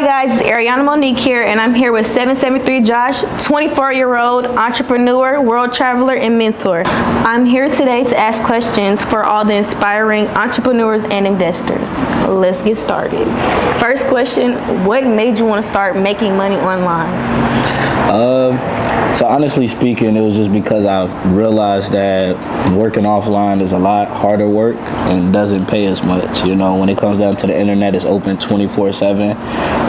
guys, it's Aair'ana Monique here, and I'm here with 773 Josh, 24-year-old entrepreneur, world traveler, and mentor. I'm here today to ask questions for all the inspiring entrepreneurs and investors. Let's get started. First question, what made you want to start making money online? So honestly speaking, it was just because I've realized that working offline is a lot harder work and doesn't pay as much. You know, when it comes down to the internet, it's open 24/7.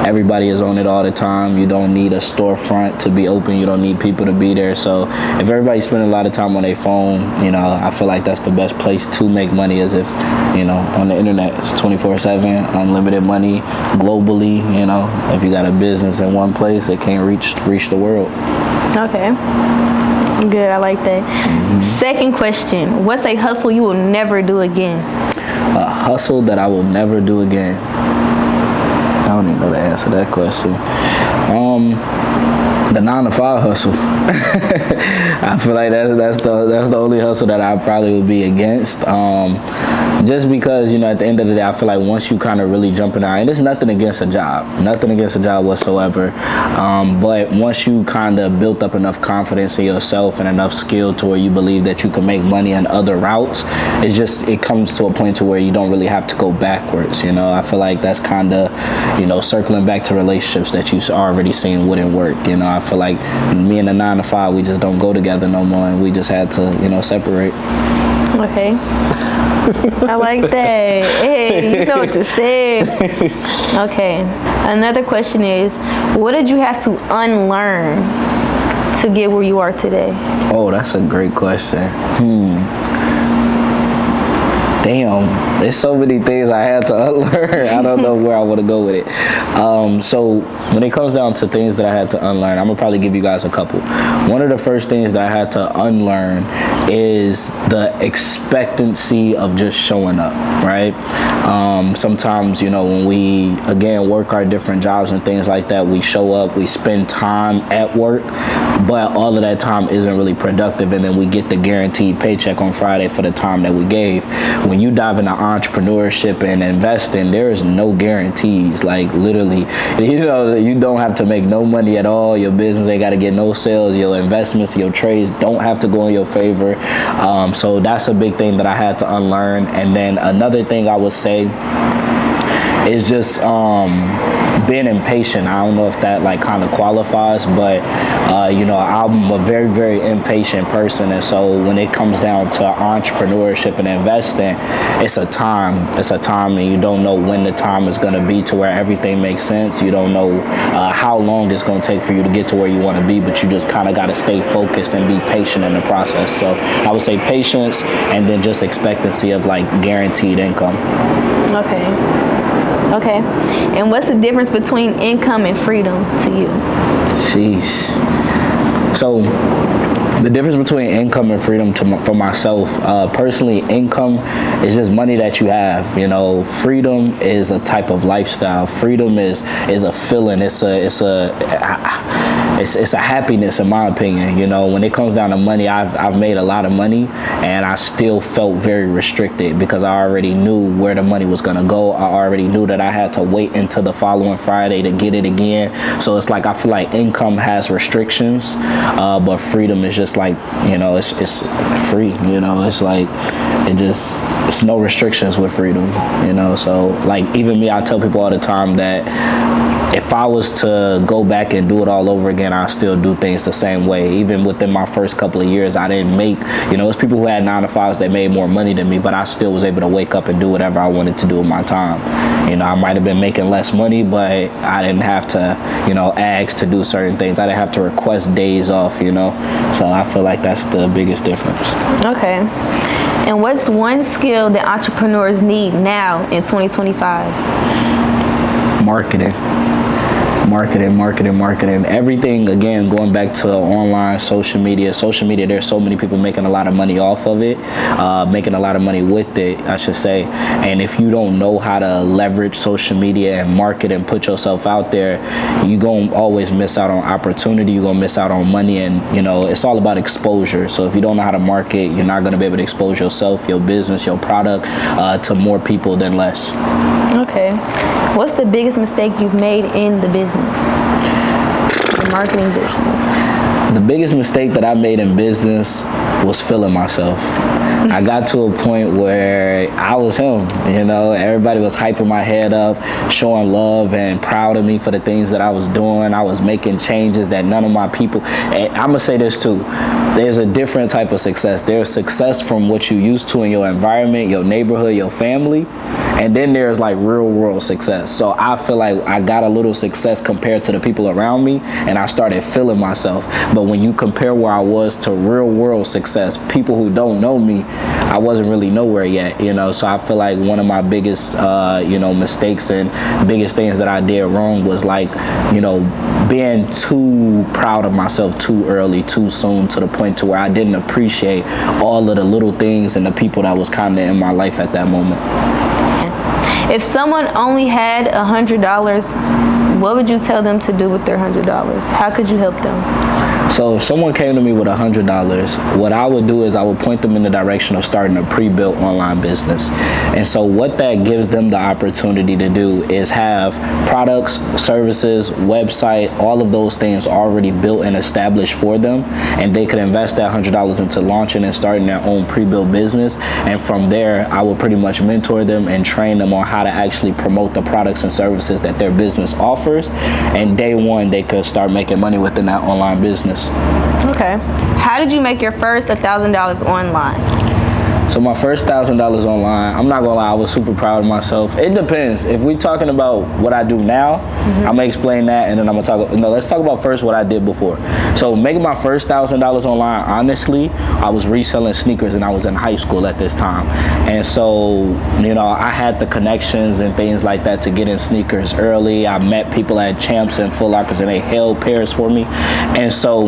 Everybody is on it all the time. You don't need a storefront to be open. You don't need people to be there. So if everybody's spending a lot of time on their phone, you know, I feel like that's the best place to make money, is if, you know, on the internet. It's 24/7, unlimited money globally. You know, if you got a business in one place, it can't reach the world. Okay. Good, I like that. Second question, what's a hustle you will never do again? A hustle that I will never do again. I don't even know the answer to that question. The 9-to-5 hustle. I feel like that's the only hustle that I probably would be against. Just because, you know, at the end of the day, I feel like once you kind of really jump in there, and there's nothing against a job whatsoever, but once you kind of built up enough confidence in yourself and enough skill to where you believe that you can make money on other routes, it comes to a point to where you don't really have to go backwards. You know, I feel like that's kind of, you know, circling back to relationships that you already seen wouldn't work. You know, I feel like me and the 9-to-5, we just don't go together no more, and we just had to, you know, separate. Okay. I like that. Hey, you know what to say. Okay. Another question is, what did you have to unlearn to get where you are today? Oh, that's a great question. Damn, there's so many things I had to unlearn. I don't know where I want to go with it. So when it comes down to things that I had to unlearn, I'm gonna probably give you guys a couple. One of the first things that I had to unlearn is the expectancy of just showing up, right? Sometimes, you know, when we, again, work our different jobs and things like that, we show up, we spend time at work, but all of that time isn't really productive, and then we get the guaranteed paycheck on Friday for the time that we gave. When you dive into entrepreneurship and investing, there is no guarantees. Like, literally, you know, you don't have to make no money at all. Your business ain't got to get no sales. Your investments, your trades don't have to go in your favor. So that's a big thing that I had to unlearn. And then another thing I would say is just being impatient. I don't know if that like kind of qualifies, but you know, I'm a very, very impatient person, and so when it comes down to entrepreneurship and investing, it's a time, and you don't know when the time is going to be to where everything makes sense. You don't know how long it's going to take for you to get to where you want to be, but you just kind of got to stay focused and be patient in the process. So I would say patience, and then just expectancy of like guaranteed income. Okay. And what's the difference between income and freedom to you? Sheesh. So the difference between income and freedom for myself, personally, income is just money that you have. You know, freedom is a type of lifestyle. Freedom is a feeling. It's a happiness, in my opinion. You know, when it comes down to money, I've made a lot of money, and I still felt very restricted because I already knew where the money was gonna go. I already knew that I had to wait until the following Friday to get it again. So it's like, I feel like income has restrictions, but freedom is just like, you know, it's free. You know, it's like, it's no restrictions with freedom. You know, so like, even me, I tell people all the time that if I was to go back and do it all over again, I still do things the same way. Even within my first couple of years, I didn't make, you know, it's people who had 9-to-5s that made more money than me, but I still was able to wake up and do whatever I wanted to do with my time. You know, I might have been making less money, but I didn't have to, you know, ask to do certain things. I didn't have to request days off, you know. So I feel like that's the biggest difference. Okay. And what's one skill that entrepreneurs need now in 2025? Marketing. Everything, again, going back to online, social media, there's so many people making a lot of money off of it, making a lot of money with it, I should say. And if you don't know how to leverage social media and market and put yourself out there, you're going to always miss out on opportunity. You're going to miss out on money. And, you know, it's all about exposure. So if you don't know how to market, you're not going to be able to expose yourself, your business, your product to more people than less. Okay. What's the biggest mistake you've made in the business? The marketing business. The biggest mistake that I made in business was feeling myself. I got to a point where I was him, you know, everybody was hyping my head up, showing love and proud of me for the things that I was doing. I was making changes that none of my people, and I'm gonna say this too, there's a different type of success. There's success from what you used to in your environment, your neighborhood, your family, and then there's like real world success. So I feel like I got a little success compared to the people around me, and I started feeling myself. But when you compare where I was to real world success, people who don't know me, I wasn't really nowhere yet, you know. So I feel like one of my biggest, you know, mistakes and biggest things that I did wrong was like, you know, being too proud of myself too early, too soon, to the point to where I didn't appreciate all of the little things and the people that was kind of in my life at that moment. If someone only had $100, what would you tell them to do with their $100? How could you help them? So if someone came to me with $100, what I would do is I would point them in the direction of starting a pre-built online business. And so what that gives them the opportunity to do is have products, services, website, all of those things already built and established for them. And they could invest that $100 into launching and starting their own pre-built business. And from there, I would pretty much mentor them and train them on how to actually promote the products and services that their business offers. And day one, they could start making money within that online business. Okay. How did you make your first $1,000 online? So my first $1,000 online, I'm not gonna lie, I was super proud of myself. It depends. If we talking about what I do now, I'm gonna explain that, and then I'm gonna talk. No, let's talk about first what I did before. So making my first $1,000 online, honestly, I was reselling sneakers, and I was in high school at this time. And so, you know, I had the connections and things like that to get in sneakers early. I met people at Champs and Foot Lockers, and they held pairs for me. And so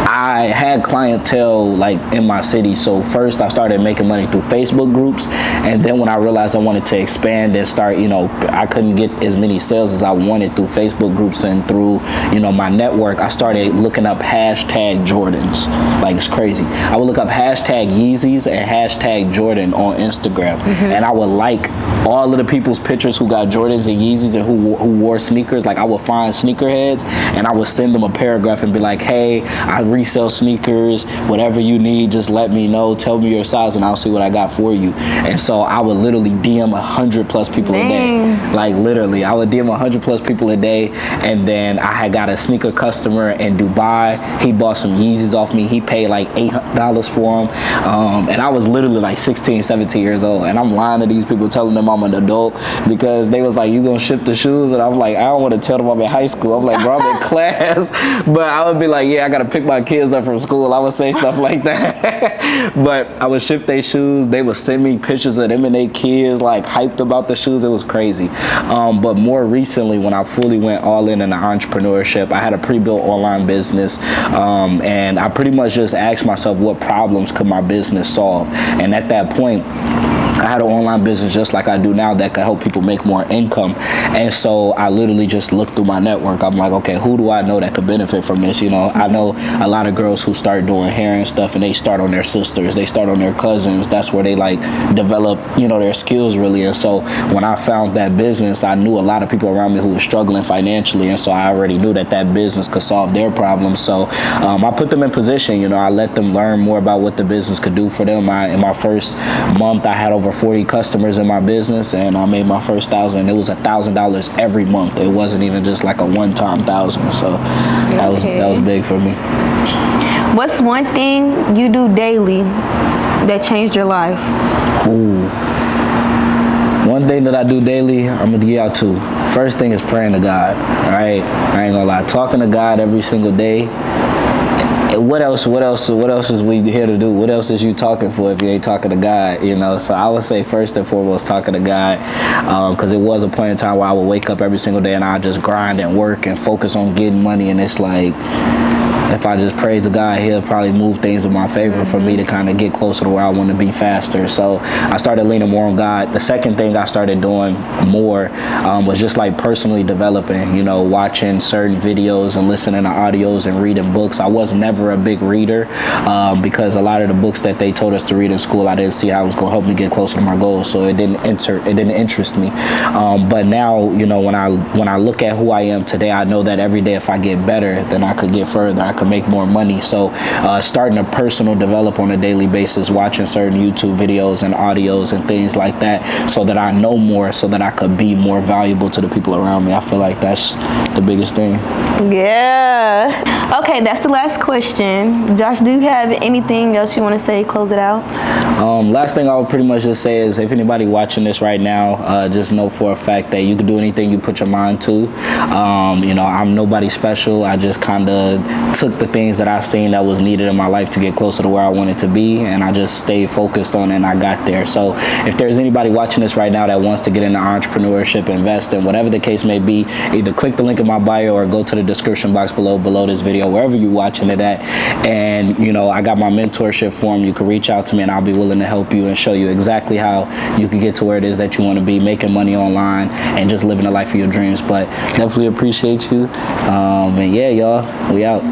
I had clientele like in my city. So first I started making money through Facebook groups, and then when I realized I wanted to expand and start, you know, I couldn't get as many sales as I wanted through Facebook groups and through, you know, my network, I started looking up hashtag Jordans. Like, it's crazy. I would look up hashtag Yeezys and hashtag Jordan on Instagram, and I would like all of the people's pictures who got Jordans and Yeezys and who wore sneakers. Like, I would find sneakerheads and I would send them a paragraph and be like, hey, I resell sneakers, whatever you need, just let me know, tell me your size, and I'll see what I got for you. And so I would literally DM 100+ people a day. Like, literally, I would DM 100+ people a day. And then I had got a sneaker customer in Dubai. He bought some Yeezys off me. He paid like $800 for them. And I was literally like 16, 17 years old. And I'm lying to these people, telling them I'm an adult, because they was like, you gonna ship the shoes? And I'm like, I don't want to tell them I'm in high school. I'm like, bro, I'm in class. But I would be like, yeah, I gotta pick my kids up from school. I would say stuff like that. But I would ship their shoes. They would send me pictures of them and their kids, like, hyped about the shoes. It was crazy. But more recently, when I fully went all in the entrepreneurship, I had a pre-built online business, and I pretty much just asked myself, what problems could my business solve? And at that point, I had an online business just like I do now that could help people make more income. And so I literally just looked through my network. I'm like, okay, who do I know that could benefit from this? You know, I know a lot of girls who start doing hair and stuff, and they start on their sisters, they start on their cousins. That's where they like develop, you know, their skills really. And so when I found that business, I knew a lot of people around me who were struggling financially. And so I already knew that that business could solve their problems. So I put them in position, you know, I let them learn more about what the business could do for them. In my first month, I had over 40 customers in my business, and I made my first $1,000. It was $1,000 every month. It wasn't even just like a one-time $1,000. So that was big for me. What's one thing you do daily that changed your life? Ooh. One thing that I do daily, I'm gonna give y'all two. First thing is praying to God. All right, I ain't gonna lie. Talking to God every single day. What else is we here to do? What else is you talking for if you ain't talking to God, you know? So I would say first and foremost talking to God, because it was a point in time where I would wake up every single day and I just grind and work and focus on getting money, and it's like, if I just pray to God, he'll probably move things in my favor for me to kind of get closer to where I want to be faster. So I started leaning more on God. The second thing I started doing more was just like personally developing, you know, watching certain videos and listening to audios and reading books. I was never a big reader because a lot of the books that they told us to read in school, I didn't see how it was going to help me get closer to my goals. So it didn't interest me. But now, you know, when I look at who I am today, I know that every day if I get better, then I could get further. I could make more money. So starting to personal develop on a daily basis, watching certain YouTube videos and audios and things like that, so that I know more, so that I could be more valuable to the people around me. I feel like that's the biggest thing. Yeah. Okay, that's the last question. Josh, do you have anything else you want to say? Close it out. Last thing I would pretty much just say is, if anybody watching this right now, just know for a fact that you can do anything you put your mind to. You know, I'm nobody special. I just kind of took the things that I seen that was needed in my life to get closer to where I wanted to be, and I just stayed focused on it, and I got there. So if there's anybody watching this right now that wants to get into entrepreneurship, invest in whatever the case may be, either click the link in my bio or go to the description box below this video, wherever you're watching it at, and you know, I got my mentorship form. You can reach out to me and I'll be willing to help you and show you exactly how you can get to where it is that you want to be, making money online and just living the life of your dreams. But definitely appreciate you, and yeah, y'all, we out.